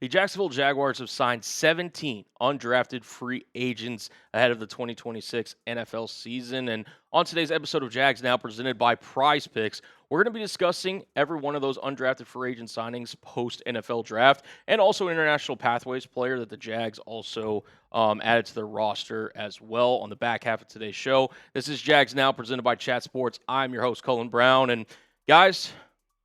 The Jacksonville Jaguars have signed 17 undrafted free agents ahead of the 2026 NFL season. And on today's episode of Jags Now, presented by Prize Picks, we're going to be discussing every one of those undrafted free agent signings post-NFL draft and also international pathways player that the Jags also added to their roster as well on the back half of today's show. This is Jags Now, presented by Chat Sports. I'm your host, Colin Brown. And guys,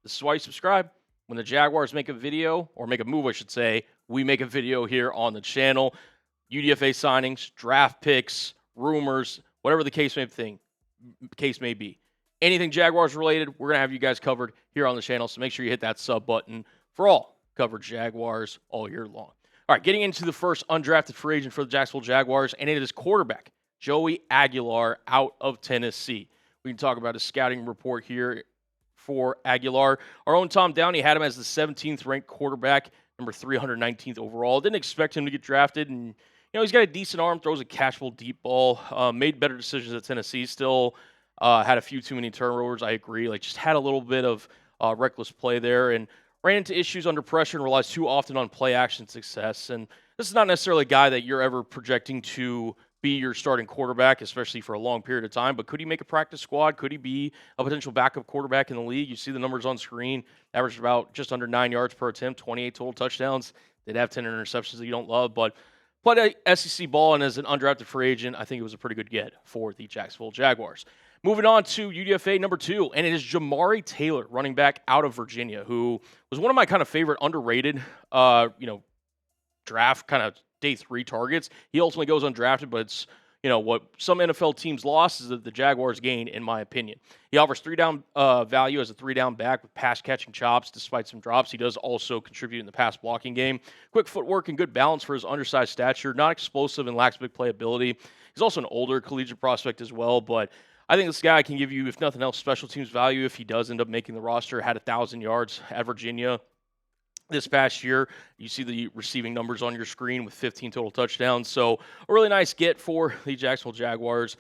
this is why you subscribe. When the Jaguars make a video, or make a move, I should say, we make a video here on the channel. UDFA signings, draft picks, rumors, whatever the case may be. Anything Jaguars related, we're going to have you guys covered here on the channel, so make sure you hit that sub button for all covered Jaguars all year long. All right, getting into the first undrafted free agent for the Jacksonville Jaguars, and it is quarterback Joey Aguilar out of Tennessee. We can talk about a scouting report here for Aguilar. Our own Tom Downey had him as the 17th ranked quarterback, number 319th overall. Didn't expect him to get drafted, and he's got a decent arm, throws a catchable deep ball, made better decisions at Tennessee. Still had a few too many turnovers, I agree. Just had a little bit of reckless play there and ran into issues under pressure and relies too often on play action success. And this is not necessarily a guy that you're ever projecting to be your starting quarterback, especially for a long period of time. But could he make a practice squad? Could he be a potential backup quarterback in the league? You see the numbers on screen. Averaged about just under 9 yards per attempt, 28 total touchdowns. Did have 10 interceptions that you don't love, but played SEC ball, and as an undrafted free agent, I think it was a pretty good get for the Jacksonville Jaguars. Moving on to UDFA number 2, and it is Jamari Taylor, running back out of Virginia, who was one of my kind of favorite underrated, draft kind of day 3 targets. He ultimately goes undrafted, but it's, what some NFL teams lost is that the Jaguars gained, in my opinion. He offers 3-down value as a 3-down back with pass-catching chops despite some drops. He does also contribute in the pass-blocking game. Quick footwork and good balance for his undersized stature. Not explosive and lacks big playability. He's also an older collegiate prospect as well, but I think this guy can give you, if nothing else, special teams value if he does end up making the roster. Had 1,000 yards at Virginia this past year. You see the receiving numbers on your screen with 15 total touchdowns. So a really nice get for the Jacksonville Jaguars.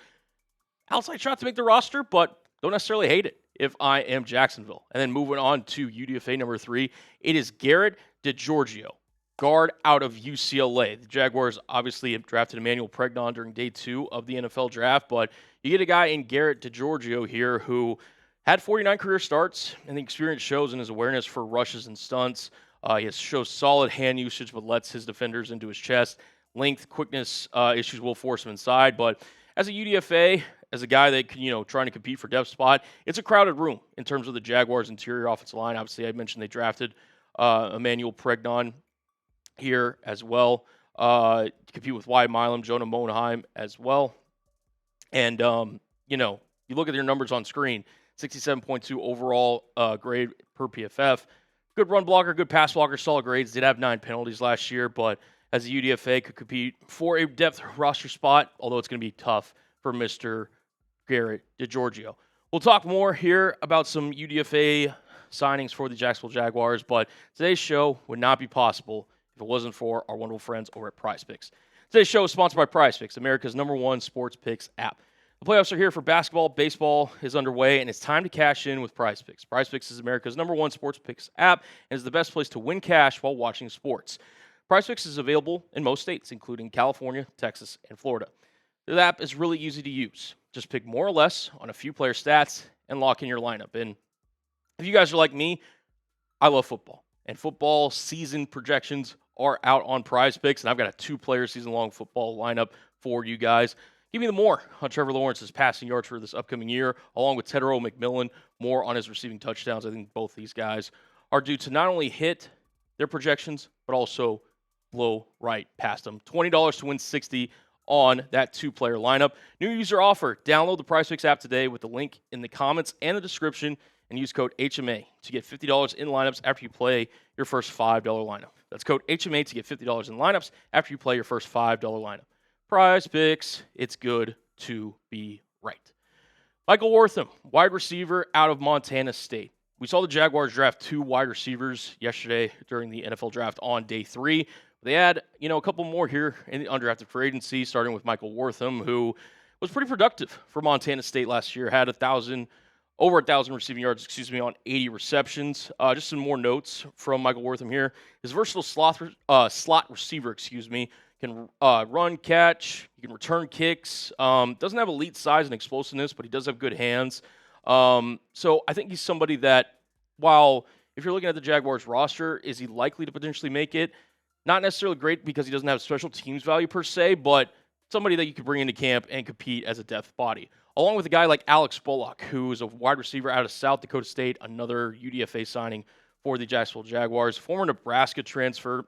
Outside shot to make the roster, but don't necessarily hate it if I am Jacksonville. And then moving on to UDFA number 3, it is Garrett DiGiorgio, guard out of UCLA. The Jaguars obviously have drafted Emmanuel Pregnon during day 2 of the NFL draft, but you get a guy in Garrett DiGiorgio here who had 49 career starts, and the experience shows in his awareness for rushes and stunts. He shows solid hand usage, but lets his defenders into his chest. Length, quickness issues will force him inside. But as a UDFA, as a guy that can, trying to compete for depth spot, it's a crowded room in terms of the Jaguars' interior offensive line. Obviously, I mentioned they drafted Emmanuel Pregnon here as well. To compete with Wyatt Milam, Jonah Monheim as well. And, you look at their numbers on screen, 67.2 overall grade per PFF. Good run blocker, good pass blocker, solid grades. Did have 9 penalties last year, but as a UDFA could compete for a depth roster spot, although it's going to be tough for Mr. Garrett DiGiorgio. We'll talk more here about some UDFA signings for the Jacksonville Jaguars, but today's show would not be possible if it wasn't for our wonderful friends over at Prize Picks. Today's show is sponsored by Prize Picks, America's #1 sports picks app. The playoffs are here for basketball. Baseball is underway, and it's time to cash in with Prize Picks. Prize Picks is America's #1 sports picks app and is the best place to win cash while watching sports. Prize Picks is available in most states, including California, Texas, and Florida. The app is really easy to use. Just pick more or less on a few player stats and lock in your lineup. And if you guys are like me, I love football. And football season projections are out on Prize Picks, and I've got a 2-player season-long football lineup for you guys. Give me the more on Trevor Lawrence's passing yards for this upcoming year, along with Tedero McMillan, more on his receiving touchdowns. I think both these guys are due to not only hit their projections, but also blow right past them. $20 to win $60 on that 2-player lineup. New user offer. Download the Prize Picks app today with the link in the comments and the description and use code HMA to get $50 in lineups after you play your first $5 lineup. That's code HMA to get $50 in lineups after you play your first $5 lineup. Prize Picks, it's good to be right. Michael Wortham, wide receiver out of Montana State. We saw the Jaguars draft 2 wide receivers yesterday during the NFL draft on day 3. They had, a couple more here in the undrafted free agency, starting with Michael Wortham, who was pretty productive for Montana State last year. Had 1,000 over 1,000 receiving yards, on 80 receptions. Just some more notes from Michael Wortham here. His versatile slot receiver, can run, catch, he can return kicks. Doesn't have elite size and explosiveness, but he does have good hands. So I think he's somebody that, while if you're looking at the Jaguars roster, is he likely to potentially make it? Not necessarily great because he doesn't have special teams value per se, but somebody that you could bring into camp and compete as a depth body. Along with a guy like Alex Bullock, who is a wide receiver out of South Dakota State, another UDFA signing for the Jacksonville Jaguars, former Nebraska transfer,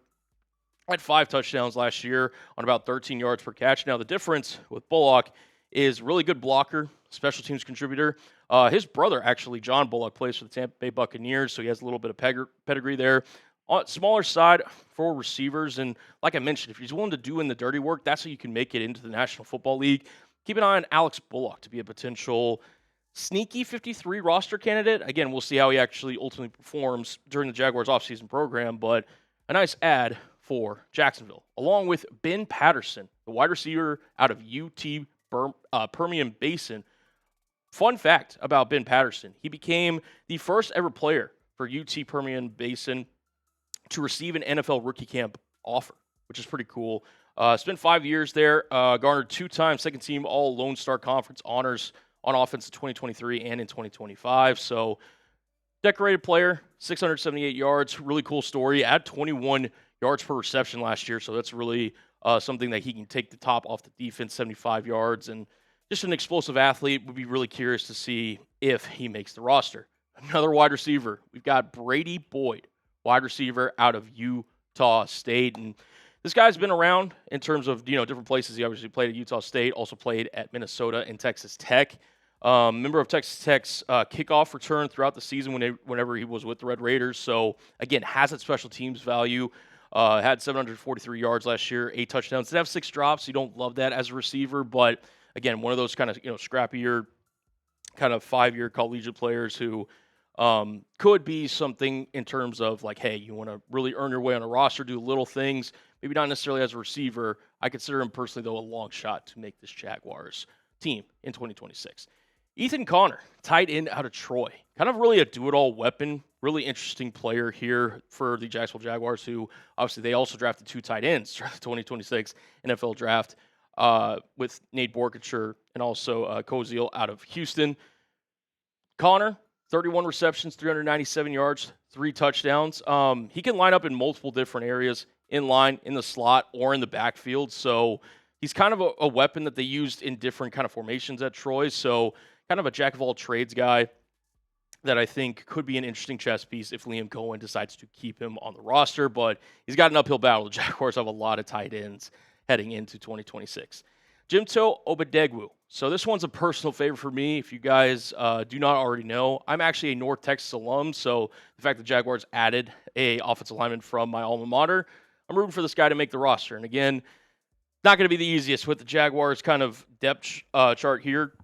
had 5 touchdowns last year on about 13 yards per catch. Now, the difference with Bullock is really good blocker, special teams contributor. His brother, actually, John Bullock, plays for the Tampa Bay Buccaneers, so he has a little bit of pedigree there. On smaller side for receivers, and like I mentioned, if he's willing to do in the dirty work, that's how you can make it into the National Football League. Keep an eye on Alex Bullock to be a potential sneaky 53 roster candidate. Again, we'll see how he actually ultimately performs during the Jaguars offseason program, but a nice add for Jacksonville, along with Ben Patterson, the wide receiver out of Permian Basin. Fun fact about Ben Patterson, he became the first ever player for UT Permian Basin to receive an NFL rookie camp offer, which is pretty cool. Spent 5 years there, garnered 2-time second team All Lone Star Conference honors on offense in 2023 and in 2025. So decorated player, 678 yards, really cool story. At 21 yards per reception last year, so that's really something that he can take the top off the defense, 75 yards, and just an explosive athlete. Would be really curious to see if he makes the roster. Another wide receiver, we've got Brady Boyd, wide receiver out of Utah State, and this guy's been around in terms of different places. He obviously played at Utah State, also played at Minnesota and Texas Tech. Member of Texas Tech's kickoff return throughout the season whenever he was with the Red Raiders. So again, has that special teams value. Had 743 yards last year, 8 touchdowns. Did have 6 drops. You don't love that as a receiver, but again, one of those kind of scrappier, kind of 5-year collegiate players who could be something in terms of like, hey, you want to really earn your way on a roster, do little things. Maybe not necessarily as a receiver. I consider him personally, though, a long shot to make this Jaguars team in 2026. Ethan Connor, tight end out of Troy. Kind of really a do-it-all weapon. Really interesting player here for the Jacksonville Jaguars, who obviously they also drafted 2 tight ends for the 2026 NFL draft with Nate Boerkircher and also Koziel out of Houston. Connor, 31 receptions, 397 yards, 3 touchdowns. He can line up in multiple different areas, in line, in the slot, or in the backfield. So he's kind of a weapon that they used in different kind of formations at Troy. So kind of a jack of all trades guy that I think could be an interesting chess piece if Liam Cohen decides to keep him on the roster. But he's got an uphill battle. The Jaguars have a lot of tight ends heading into 2026. Jimto Obidegwu. So this one's a personal favorite for me. If you guys do not already know, I'm actually a North Texas alum. So the fact that Jaguars added a offensive lineman from my alma mater, I'm rooting for this guy to make the roster. And again, not going to be the easiest with the Jaguars kind of depth chart here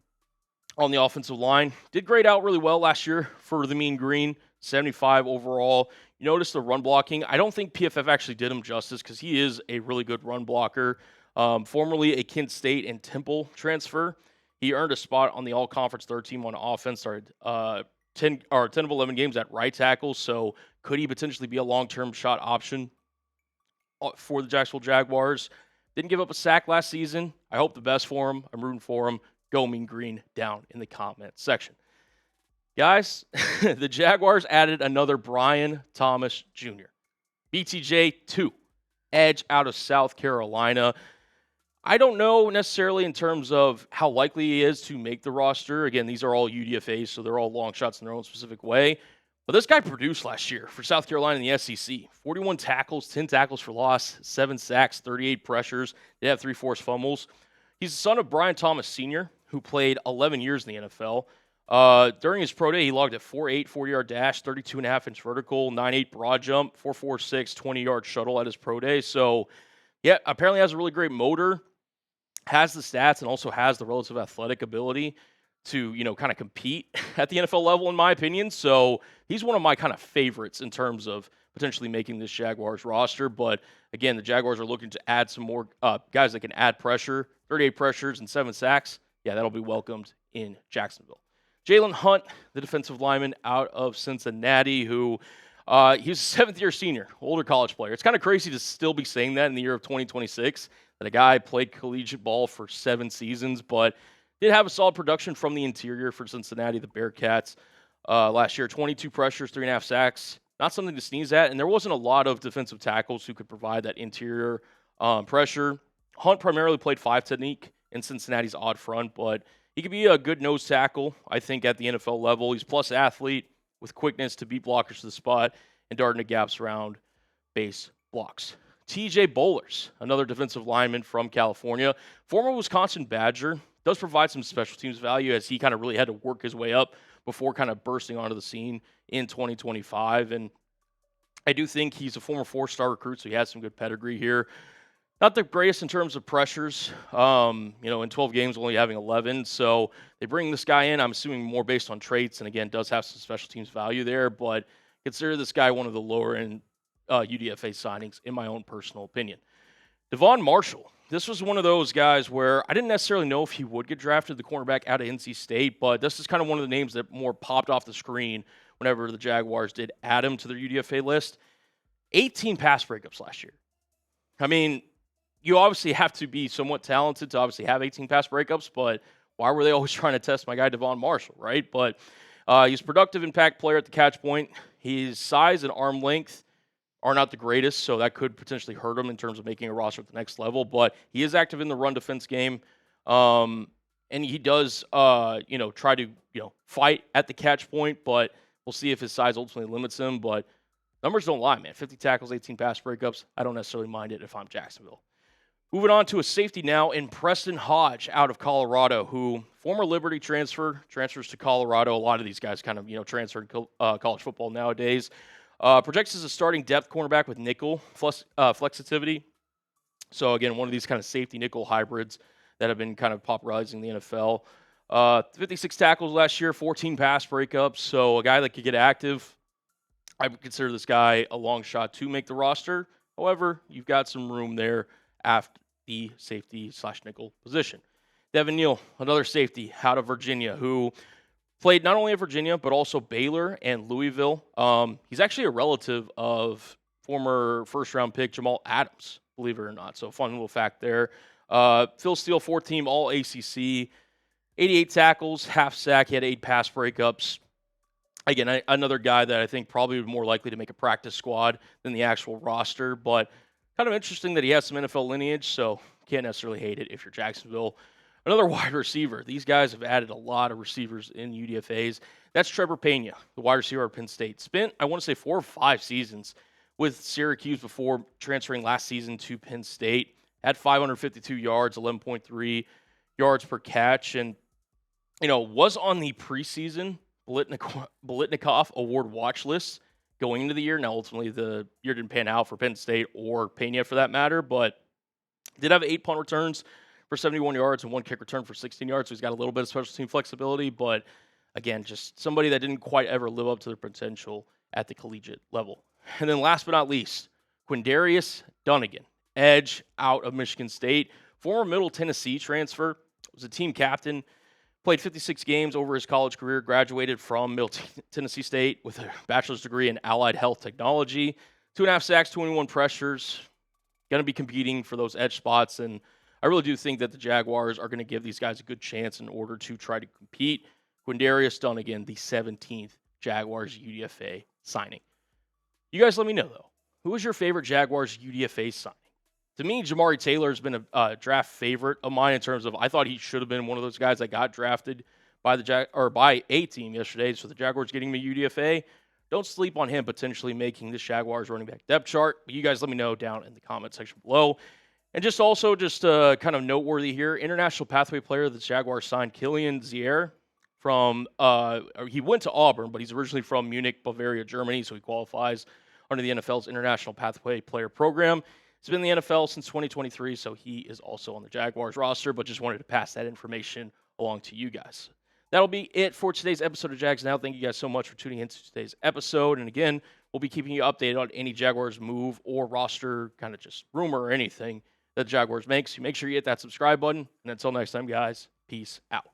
on the offensive line. Did grade out really well last year for the Mean Green, 75 overall. You notice the run blocking. I don't think PFF actually did him justice because he is a really good run blocker. Formerly a Kent State and Temple transfer. He earned a spot on the all-conference third team on offense, started 10 of 11 games at right tackle, so could he potentially be a long-term shot option for the Jacksonville Jaguars? Didn't give up a sack last season. I hope the best for him. I'm rooting for him. Go Mean Green down in the comment section. Guys, the Jaguars added another Bryan Thomas Jr. BTJ 2, edge out of South Carolina. I don't know necessarily in terms of how likely he is to make the roster. Again, these are all UDFAs, so they're all long shots in their own specific way. But this guy produced last year for South Carolina in the SEC. 41 tackles, 10 tackles for loss, 7 sacks, 38 pressures. They have 3 forced fumbles. He's the son of Bryan Thomas Sr., who played 11 years in the NFL. During his pro day, he logged a 4.8 40-yard dash, 32.5-inch vertical, 9.8 broad jump, 4.46 20-yard shuttle at his pro day. So, yeah, apparently has a really great motor, has the stats, and also has the relative athletic ability to, kind of compete at the NFL level, in my opinion. So he's one of my kind of favorites in terms of potentially making this Jaguars roster. But, again, the Jaguars are looking to add some more guys that can add pressure, 38 pressures and 7 sacks. Yeah, that'll be welcomed in Jacksonville. Jalen Hunt, the defensive lineman out of Cincinnati, who he was a seventh-year senior, older college player. It's kind of crazy to still be saying that in the year of 2026, that a guy played collegiate ball for 7 seasons, but did have a solid production from the interior for Cincinnati, the Bearcats, last year. 22 pressures, 3.5 sacks. Not something to sneeze at, and there wasn't a lot of defensive tackles who could provide that interior pressure. Hunt primarily played 5 technique in Cincinnati's odd front, but he could be a good nose tackle, I think, at the NFL level. He's plus athlete with quickness to beat blockers to the spot and dart into gaps around base blocks. TJ Bollers, another defensive lineman from California, former Wisconsin Badger, does provide some special teams value as he kind of really had to work his way up before kind of bursting onto the scene in 2025. And I do think he's a former 4-star recruit, so he has some good pedigree here. Not the greatest in terms of pressures, in 12 games only having 11. So they bring this guy in, I'm assuming more based on traits, and again, does have some special teams value there, but consider this guy one of the lower-end UDFA signings, in my own personal opinion. Devon Marshall. This was one of those guys where I didn't necessarily know if he would get drafted, the cornerback out of NC State, but this is kind of one of the names that more popped off the screen whenever the Jaguars did add him to their UDFA list. 18 pass breakups last year. I mean, you obviously have to be somewhat talented to obviously have 18 pass breakups, but why were they always trying to test my guy Devon Marshall, right? But he's a productive impact player at the catch point. His size and arm length are not the greatest, so that could potentially hurt him in terms of making a roster at the next level. But he is active in the run defense game, and he does, try to, fight at the catch point. But we'll see if his size ultimately limits him. But numbers don't lie, man. 50 tackles, 18 pass breakups. I don't necessarily mind it if I'm Jacksonville. Moving on to a safety now in Preston Hodge out of Colorado, who former Liberty transfers to Colorado. A lot of these guys kind of, transfer to college football nowadays. Projects as a starting depth cornerback with nickel flexitivity. So, again, one of these kind of safety nickel hybrids that have been kind of popularizing the NFL. 56 tackles last year, 14 pass breakups. So, a guy that could get active. I would consider this guy a long shot to make the roster. However, you've got some room there after the safety/nickel position. Devin Neal, another safety out of Virginia, who played not only at Virginia, but also Baylor and Louisville. He's actually a relative of former first-round pick Jamal Adams, believe it or not. So fun little fact there. Phil Steele, 4-team All-ACC, 88 tackles, half sack. He had 8 pass breakups. Again, another guy that I think probably would more likely to make a practice squad than the actual roster. But kind of interesting that he has some NFL lineage, so can't necessarily hate it if you're Jacksonville. Another wide receiver. These guys have added a lot of receivers in UDFAs. That's Trebor Peña, the wide receiver at Penn State. Spent, I want to say, 4 or 5 seasons with Syracuse before transferring last season to Penn State. Had 552 yards, 11.3 yards per catch, and, was on the preseason Bolitnikoff Award watch list going into the year. Now, ultimately, the year didn't pan out for Penn State or Peña for that matter, but did have 8 punt returns for 71 yards and 1 kick return for 16 yards. So he's got a little bit of special team flexibility, but again, just somebody that didn't quite ever live up to their potential at the collegiate level. And then last but not least, Quindarius Dunnigan, edge out of Michigan State, former Middle Tennessee transfer, was a team captain, played 56 games over his college career, graduated from Middle Tennessee State with a bachelor's degree in allied health technology, 2.5 sacks, 21 pressures, going to be competing for those edge spots, and I really do think that the Jaguars are going to give these guys a good chance in order to try to compete. Quindarius Dunnigan, the 17th Jaguars UDFA signing. You guys let me know, though. Who was your favorite Jaguars UDFA signing? To me, Jamari Taylor has been a draft favorite of mine in terms of I thought he should have been one of those guys that got drafted by by a team yesterday. So the Jaguars getting him a UDFA. Don't sleep on him potentially making this Jaguars running back depth chart. But you guys let me know down in the comment section below. And just kind of noteworthy here, international pathway player the Jaguars signed, Kilian Zierer from, he went to Auburn, but he's originally from Munich, Bavaria, Germany, so he qualifies under the NFL's International Pathway Player Program. He's been in the NFL since 2023, so he is also on the Jaguars roster, but just wanted to pass that information along to you guys. That'll be it for today's episode of Jags Now. Thank you guys so much for tuning into today's episode. And again, we'll be keeping you updated on any Jaguars move or roster, kind of just rumor or anything that the Jaguars makes. You make sure you hit that subscribe button. And until next time, guys, peace out.